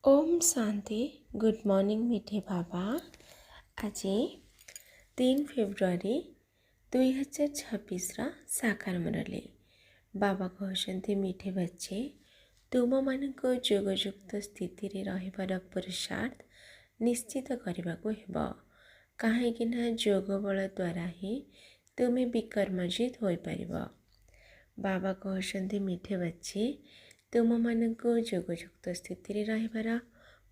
Om Shanti. Good morning मीठे बाबा। आज 3 February 2026 साकार मुरली। बाबा कहते मीठे बच्चे तुम मानक जोगयुक्त स्थिति रे रहिबार पुरुषार्थ निश्चित करने को हेब। कहीं जोग बल द्वारा ही तुम्हें विकर्मजित हो पार। बाबा कहते मीठे बच्चे तुम मानक जोगयुक्त स्थिति रे रहिबार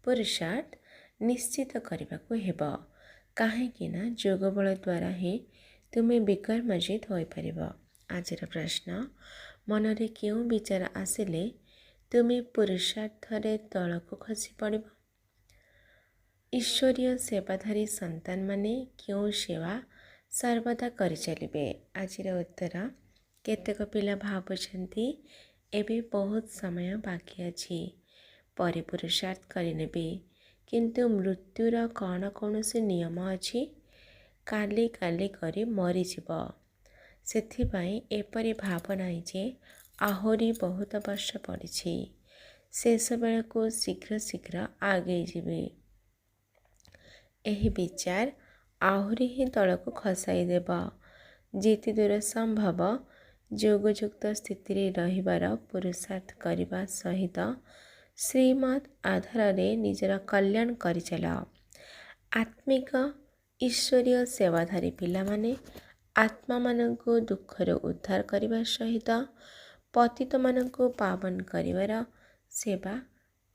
पुरुषार्थ निश्चित करने को हेब। कहीं जोग बल द्वारा ही तुम्हें विकर्मजित हो पार। आज प्रश्न मनरे क्यों विचार आसिले तुम्हें पुरुषार्थ रे तल को खसी पड़। ईश्वरीय सेवाधारी संतान माने क्यों सेवा सर्वदा कर चलिबे। आज उत्तर केतेक पिला भावुछंती एबे बहुत समय बाकी अछि परे पुरुषार्थ करिनेबे, किंतु मृत्युर कौन कौन से नियम अछि काली काली करी मरीजिब। सेथिपाई एपरि भावना जे आहुरी बहुत वर्ष पड़िछि शेष बेल को शीघ्र शीघ्र आगे जीवे। एही विचार आहुरी ही तल को खसाई देब। जिति दूर संभव जोगयुक्त स्थिति रे रहिबार पुरुषार्थ करने सहित श्रीमद आधार रे निजर कल्याण करि चल। आत्मिक ईश्वरीय सेवाधारी पिला माने आत्मा मानको दुखर उद्धार करने सहित पतित मानको पावन करिवार सेवा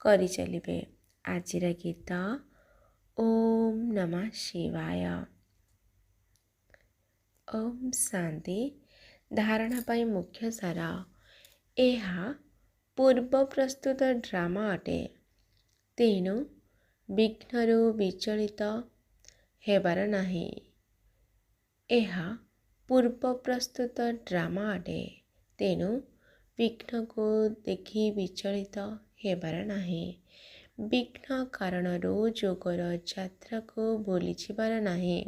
करि चलिबे। आजिर गीत ओम नमः शिवाय। ओम शांति। धारणा पाई मुख्य सार यह पूर्व प्रस्तुत ड्रामा अटे, तेणु विघ्नरू विचलित हेबार नाही। यह पूर्व प्रस्तुत ड्रामा अटे, तेणु विघ्न को देखि विचलित हेबार नाही। विघ्न कारणरू जोगर यात्रा को भूली जिबार नाही।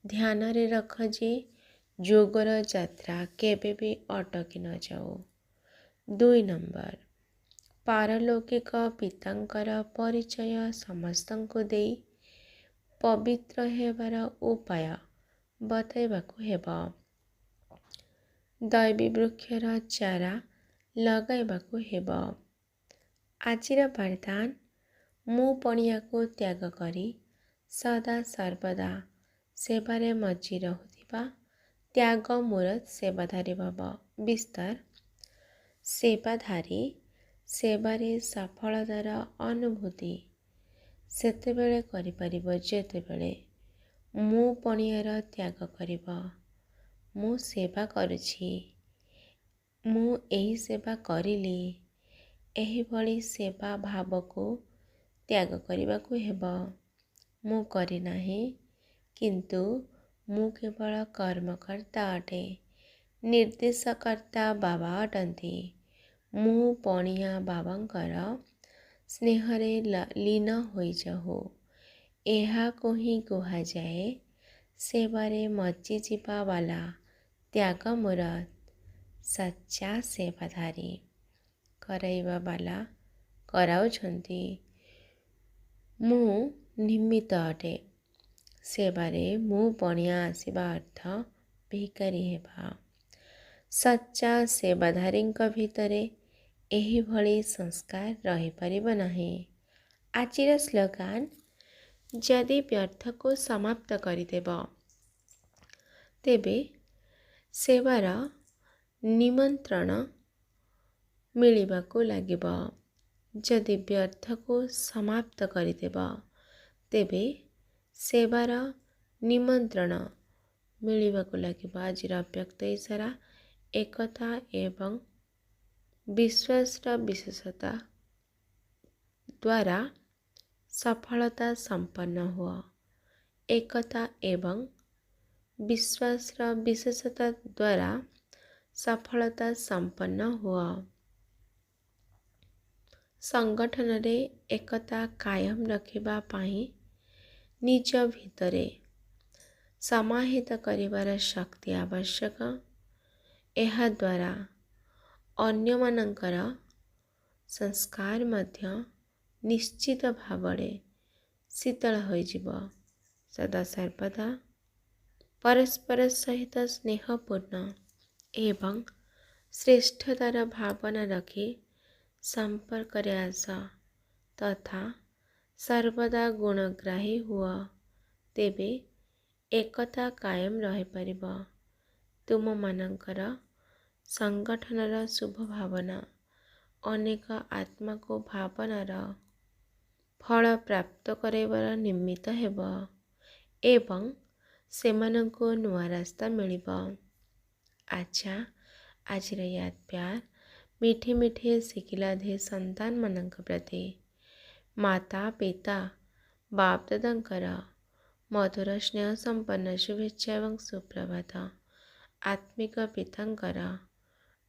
ध्यान रे रख जे जोगर यात्रा केबे भी अटकी न जाओ। 2 नंबर पारलौकिक पितांकर परिचय समस्तंको देई पवित्र हेबार उपाय बतैबाकू हेब। दैवी वृक्षर चारा लगाइबाकू हेब। आजिर वरदान मु पणिया को त्याग करी सदा सर्वदा सेवारे मजी रहुथिबा त्याग मूरत सेवाधारी भव। विस्तार सेवाधारी सेवारे सफलतार अनुभूति सेतेबेले करिपारिब जेतेबेले मु पणियार त्याग करिब। मु सेवा करुछि, मु एही सेवा करिली, एही भली सेवा भाव को त्याग करिबाकू हेब। मु करि नाही, किंतु मु केवल कर्मकर्ता अटे, निर्देशकर्ता बाबा अटंती। मु पणिया बाबांकर स्नेहरे लीन होई जाहु। एहा को ही कुहा जाए सेवारे मजी जीवा वाला त्याग मूरत सच्चा सेवाधारी। कराइबा वाला कराउछंती, मु निमित्त अटे। सेवारे मु पणिया आसिबा अर्थ भिकारी हेबा। सच्चा सेवाधारी भितरे एही भली संस्कार रही परिब नाही। आजिर स्लोगान जदि व्यर्थ को समाप्त करिदेब तेबे सेवार निमंत्रण मिलिबाकू लागिब। जदि व्यर्थ को समाप्त करिदेब तेबे सेवार निमंत्रण मिलिबाकू लागिब। आजिर अव्यक्त इशारा एकता एवं विश्वास विशेषता द्वारा सफलता संपन्न हुआ। एकता एवं विश्वास विशेषता द्वारा सफलता संपन्न हुआ। संगठन रे एकता कायम रखिबा पाई निज भितरे समाहित करिवार शक्ति आवश्यक। एहा द्वारा अन्य मानकर संस्कार मध्य ନିଶ୍ଚିତ ଭାବରେ ଶୀତଳ ହୋଇଯିବ। ସଦା ସର୍ବଦା ପରସ୍ପର ସହିତ ସ୍ନେହପୂର୍ଣ୍ଣ ଏବଂ ଶ୍ରେଷ୍ଠତାର ଭାବନା ରଖି ସମ୍ପର୍କରେ ଆସ ତଥା ସର୍ବଦା ଗୁଣଗ୍ରାହୀ ହୁଅ। ତେବେ ଏକତା କାୟମ ରହିପାରିବ। ତୁମମାନଙ୍କର ସଂଗଠନର ଶୁଭ ଭାବନା ଅନେକ ଆତ୍ମାକୁ ଭାବନାର ଫଳ ପ୍ରାପ୍ତ କରାଇବାର ନିମିତ୍ତ ହେବ ଏବଂ ସେମାନଙ୍କୁ ନୂଆ ରାସ୍ତା ମିଳିବ। ଆଚ୍ଛା, ଆଜିର ୟାଦ ପ୍ୟାର ମିଠେ ମିଠେ ଶିଖିଲାଧେ ସନ୍ତାନମାନଙ୍କ ପ୍ରତି ମାତା ପିତା ବାପ ଦାଦାଙ୍କର ମଧୁର ସ୍ନେହ ସମ୍ପନ୍ନ ଶୁଭେଚ୍ଛା ଏବଂ ସୁପ୍ରଭାତ। ଆତ୍ମିକ ପିତାଙ୍କର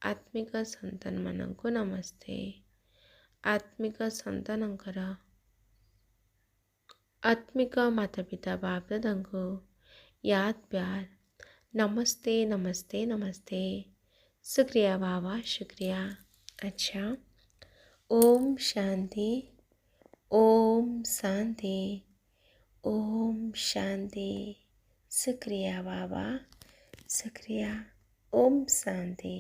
ଆତ୍ମିକ ସନ୍ତାନମାନଙ୍କୁ ନମସ୍ତେ। ଆତ୍ମିକ ସନ୍ତାନଙ୍କର ଆତ୍ମିକ ମାତା ପିତା ବାପ ଦାଦାଙ୍କୁ ୟାଦ ପ୍ୟାର ନମସ୍ତେ ନମସ୍ତେ ନମସ୍ତେ। शुक्रिया बाबा, शुक्रिया। अच्छा, ओम शांति, ओम शांति, ओम शांति। शुक्रिया बाबा, शुक्रिया। ओम शांति।